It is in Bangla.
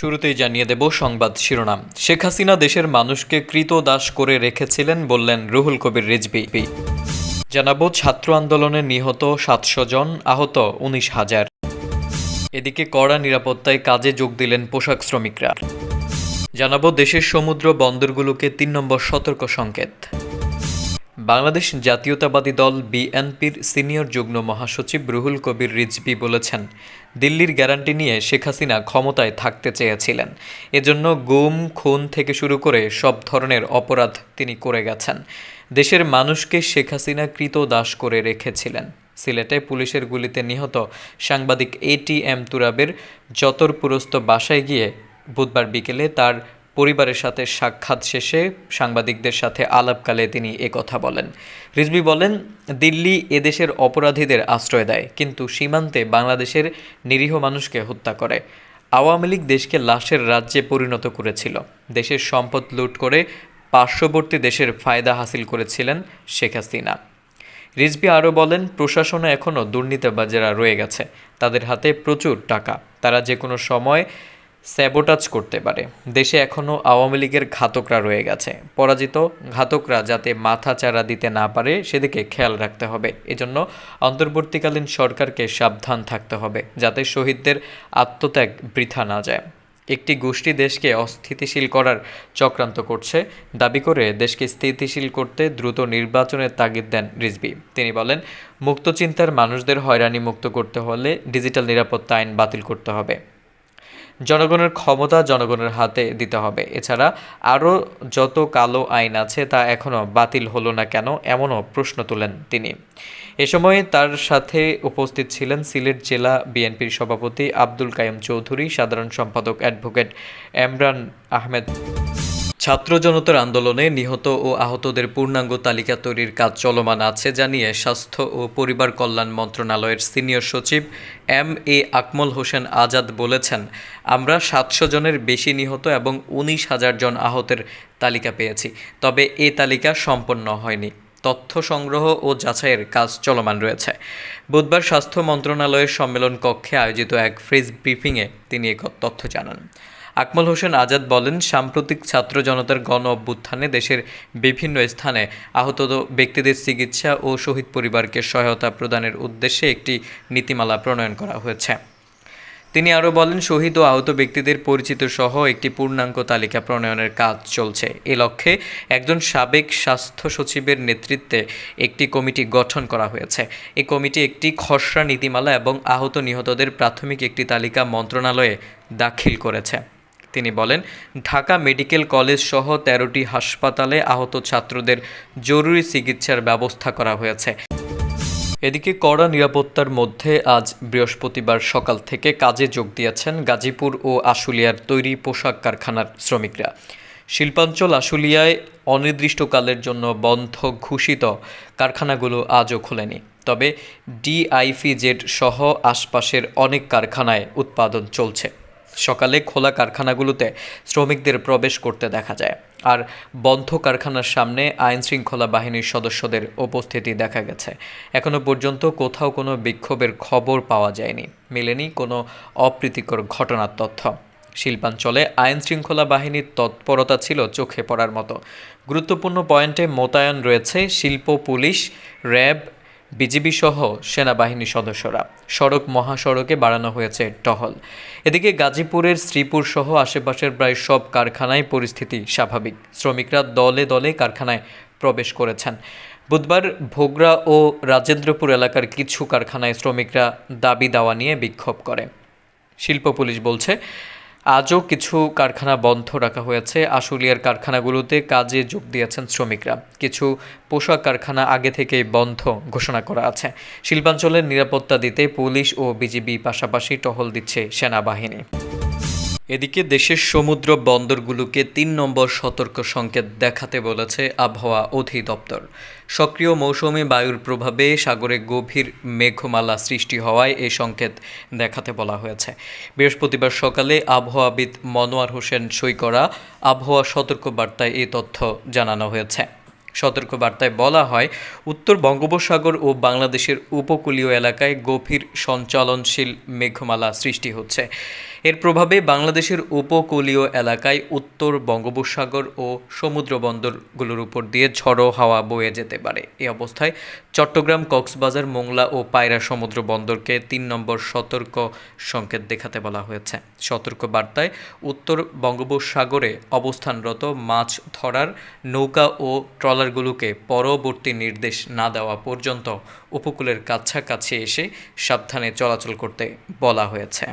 শুরুতেই জানিয়ে দেব সংবাদ শিরোনাম। শেখ হাসিনা দেশের মানুষকে ক্রীতদাস করে রেখেছিলেন বললেন রুহুল কবির রিজভী। জানাবো ছাত্র আন্দোলনে নিহত ৭০০ জন, আহত ১৯,০০০। এদিকে কড়া নিরাপত্তায় কাজে যোগ দিলেন পোশাক শ্রমিকরা। জানাবো দেশের সমুদ্র বন্দরগুলোকে ৩ নম্বর সতর্ক সংকেত। বাংলাদেশ জাতীয়তাবাদী দল বিএনপির সিনিয়র যুগ্ম মহাসচিব রুহুল কবির রিজভী বলেছেন, দিল্লির গ্যারান্টি নিয়ে শেখ হাসিনা ক্ষমতায় থাকতে চেয়েছিলেন। এজন্য গুম, খুন থেকে শুরু করে সব ধরনের অপরাধ তিনি করে গেছেন। দেশের মানুষকে শেখ হাসিনা ক্রীতদাস করে রেখেছিলেন। সিলেটে পুলিশের গুলিতে নিহত সাংবাদিক এটিএম তুরাবের যতরপুরস্থ বাসায় গিয়ে বুধবার বিকেলে তার পরিবারের সাথে সাক্ষাৎ শেষে সাংবাদিকদের সাথে আলাপকালে তিনি একথা বলেন। রিজভী বলেন, দিল্লি এদেশের অপরাধীদের আশ্রয় দেয়, কিন্তু সীমান্তে বাংলাদেশের নিরীহ মানুষকে হত্যা করে। আওয়ামী লীগ দেশকে লাশের রাজ্যে পরিণত করেছিল। দেশের সম্পদ লুট করে পার্শ্ববর্তী দেশের ফায়দা হাসিল করেছিলেন শেখ হাসিনা। রিজভী আরও বলেন, প্রশাসনে এখনও দুর্নীতিবাজেরা রয়ে গেছে। তাদের হাতে প্রচুর টাকা, তারা যে কোনো সময় স্যাবোটাজ করতে পারে। দেশে এখনও আওয়ামী লীগের ঘাতকরা রয়ে গেছে। পরাজিত ঘাতকরা যাতে মাথা চারা দিতে না পারে সেদিকে খেয়াল রাখতে হবে। এজন্য অন্তর্বর্তীকালীন সরকারকে সাবধান থাকতে হবে, যাতে শহীদদের আত্মত্যাগ বৃথা না যায়। একটি গোষ্ঠী দেশকে অস্থিতিশীল করার চক্রান্ত করছে দাবি করে দেশকে স্থিতিশীল করতে দ্রুত নির্বাচনের তাগিদ দেন রিজভী। তিনি বলেন, মুক্তচিন্তার মানুষদের হয়রানি মুক্ত করতে হলে ডিজিটাল নিরাপত্তা আইন বাতিল করতে হবে। জনগণের ক্ষমতা জনগণের হাতে দিতে হবে। এছাড়া আরও যত কালো আইন আছে তা এখনও বাতিল হলো না কেন, এমনও প্রশ্ন তোলেন তিনি। এ সময় তার সাথে উপস্থিত ছিলেন সিলেট জেলা বিএনপির সভাপতি আব্দুল কাইয়ুম চৌধুরী, সাধারণ সম্পাদক অ্যাডভোকেট এমরান আহমেদ। ছাত্র জনতার আন্দোলনে নিহত ও আহতদের পূর্ণাঙ্গ তালিকা তৈরির কাজ চলমান আছে জানিয়ে স্বাস্থ্য ও পরিবার কল্যাণ মন্ত্রণালয়ের সিনিয়র সচিব এম.এ. আকমল হোসেন আজাদ বলেছেন, আমরা ৭০০ জনের বেশি নিহত এবং ১৯,০০০ জন আহতের তালিকা পেয়েছি। তবে এ তালিকা সম্পন্ন হয়নি। তথ্য সংগ্রহ ও যাচাইয়ের কাজ চলমান রয়েছে। বুধবার স্বাস্থ্য মন্ত্রণালয়ের সম্মেলন কক্ষে আয়োজিত এক প্রেস ব্রিফিংয়ে তিনি এ তথ্য জানান। আকমল হোসেন আজাদ বলেন, সাম্প্রতিক ছাত্র জনতার গণ অভ্যুত্থানে দেশের বিভিন্ন স্থানে আহত ব্যক্তিদের চিকিৎসা ও শহীদ পরিবারকে সহায়তা প্রদানের উদ্দেশ্যে একটি নীতিমালা প্রণয়ন করা হয়েছে। তিনি আরও বলেন, শহীদ ও আহত ব্যক্তিদের পরিচিত সহ একটি পূর্ণাঙ্গ তালিকা প্রণয়নের কাজ চলছে। এ লক্ষ্যে একজন সাবেক স্বাস্থ্য সচিবের নেতৃত্বে একটি কমিটি গঠন করা হয়েছে। এই কমিটি একটি খসড়া নীতিমালা এবং আহত নিহতদের প্রাথমিক একটি তালিকা মন্ত্রণালয়ে দাখিল করেছে। তিনি বলেন, ঢাকা মেডিকেল কলেজ সহ ১৩টি হাসপাতালে আহত ছাত্রদের জরুরি চিকিৎসার ব্যবস্থা করা হয়েছে। এদিকে কড়া নিরাপত্তার মধ্যে আজ বৃহস্পতিবার সকাল থেকে কাজে যোগ দিয়েছেন গাজীপুর ও আশুলিয়ার তৈরি পোশাক কারখানার শ্রমিকরা। শিল্পাঞ্চল আশুলিয়ায় অনির্দিষ্টকালের জন্য বন্ধ ঘোষিত কারখানাগুলো আজও খোলেনি। তবে ডিআইপিজেড সহ আশপাশের অনেক কারখানায় উৎপাদন চলছে। সকালে খোলা কারখানাগুলোতে শ্রমিকদের প্রবেশ করতে দেখা যায়, আর বন্ধ কারখানার সামনে আইনশৃঙ্খলা বাহিনীর সদস্যদের উপস্থিতি দেখা গেছে। এখনও পর্যন্ত কোথাও কোনো বিক্ষোভের খবর পাওয়া যায়নি, মেলেনি কোনো অপ্রীতিকর ঘটনার তথ্য। শিল্পাঞ্চলে আইনশৃঙ্খলা বাহিনীর তৎপরতা ছিল চোখে পড়ার মতো। গুরুত্বপূর্ণ পয়েন্টে মোতায়েন রয়েছে শিল্প পুলিশ, র্যাব, বিজিবি সহ সেনাবাহিনীর সদস্যরা। সড়ক মহাসড়কে বাড়ানো হয়েছে টহল। এদিকে গাজীপুরের শ্রীপুর সহ আশেপাশের প্রায় সব কারখানায় পরিস্থিতি স্বাভাবিক। শ্রমিকরা দলে দলে কারখানায় প্রবেশ করেছেন। বুধবার ভোগড়া ও রাজেন্দ্রপুর এলাকার কিছু কারখানায় শ্রমিকরা দাবি দাওয়া নিয়ে বিক্ষোভ করে। শিল্প পুলিশ বলছে, আজও কিছু কারখানা বন্ধ রাখা হয়েছে। আশুলিয়ার কারখানাগুলোতে কাজে যোগ দিয়েছেন শ্রমিকরা। কিছু পোশাক কারখানা আগে থেকেই বন্ধ ঘোষণা করা আছে। শিল্পাঞ্চলের নিরাপত্তা দিতে পুলিশ ও বিজিবি পাশাপাশি টহল দিচ্ছে সেনাবাহিনী। এদিকে দেশের সমুদ্র বন্দরগুলোকে ৩ নম্বর সতর্ক সংকেত দেখাতে বলেছে আবহাওয়া অধিদপ্তর। সক্রিয় মৌসুমি বায়ুর প্রভাবে সাগরে গভীর মেঘমালা সৃষ্টি হওয়ায় এই সংকেত দেখাতে বলা হয়েছে। বৃহস্পতিবার সকালে আবহাওয়াবিদ মনোয়ার হোসেন সই করা আবহাওয়া সতর্কবার্তায় এই তথ্য জানানো হয়েছে। সতর্কবার্তায় বলা হয়, উত্তর বঙ্গোপসাগর ও বাংলাদেশের উপকূলীয় এলাকায় গভীর সঞ্চালনশীল মেঘমালা সৃষ্টি হচ্ছে। এর প্রভাবে বাংলাদেশের উপকূলীয় এলাকায় উত্তর বঙ্গোপসাগর ও সমুদ্র বন্দরগুলোর উপর দিয়ে ঝড়ো হাওয়া বয়ে যেতে পারে। এই অবস্থায় চট্টগ্রাম, কক্সবাজার, মোংলা ও পায়রা সমুদ্র বন্দরকে ৩ নম্বর সতর্ক সংকেত দেখাতে বলা হয়েছে। সতর্ক বার্তায় উত্তর বঙ্গোপসাগরে অবস্থানরত মাছ ধরার নৌকা ও ট্রলারগুলোকে পরবর্তী নির্দেশ না দেওয়া পর্যন্ত উপকূলের কাছাকাছি এসে সাবধানে চলাচল করতে বলা হয়েছে।